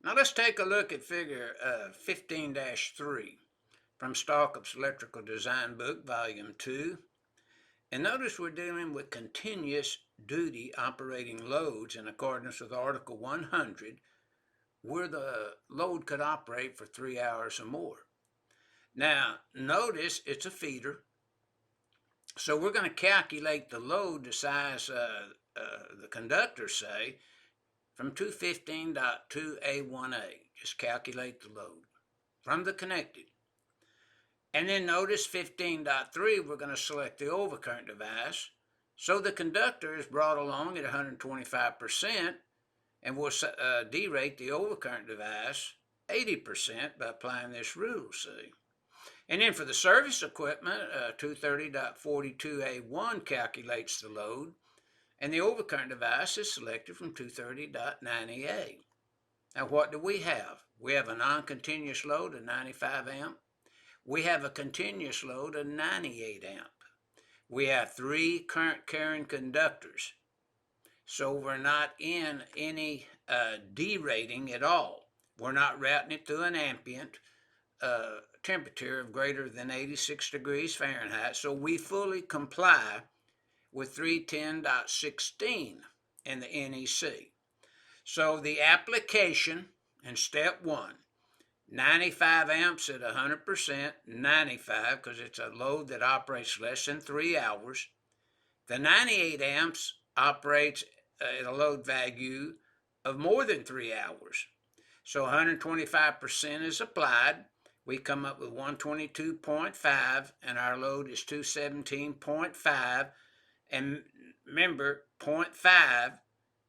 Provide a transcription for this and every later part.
Now let's take a look at figure 15-3 from Stallcup's Electrical Design Book, Volume 2. And notice we're dealing with continuous duty operating loads in accordance with Article 100, where the load could operate for 3 hours or more. Now, notice it's a feeder. So we're going to calculate the load the size the conductors say from 215.2A1A. Just calculate the load from the connected. And then notice 15.3, we're going to select the overcurrent device. So the conductor is brought along at 125%, and we'll derate the overcurrent device 80% by applying this rule, see. And then for the service equipment, 230.42A1 calculates the load, and the overcurrent device is selected from 230.90A. Now what do we have? We have a non-continuous load of 95 amp. We have a continuous load of 98 amp. We have 3 current carrying conductors. So we're not in any derating at all. We're not routing it through an ambient temperature of greater than 86 degrees Fahrenheit. So we fully comply with 310.16 in the NEC. So the application in step 1, 95 amps at 100%, 95 because it's a load that operates less than 3 hours. The 98 amps operates at a load value of more than 3 hours. So 125% is applied. We come up with 122.5, and our load is 217.5. And remember, 0.5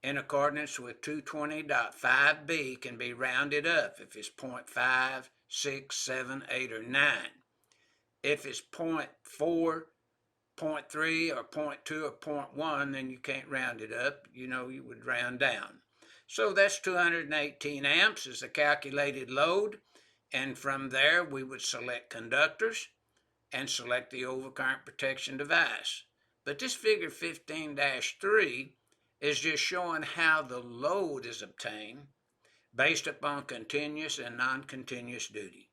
in accordance with 220.5b can be rounded up if it's 0.5, 6, 7, 8, or 9. If it's 0.4, 0.3, or 0.2, or 0.1, then you can't round it up. You would round down. So that's 218 amps is the calculated load. And from there, we would select conductors and select the overcurrent protection device. But this figure 15-3 is just showing how the load is obtained based upon continuous and non-continuous duty.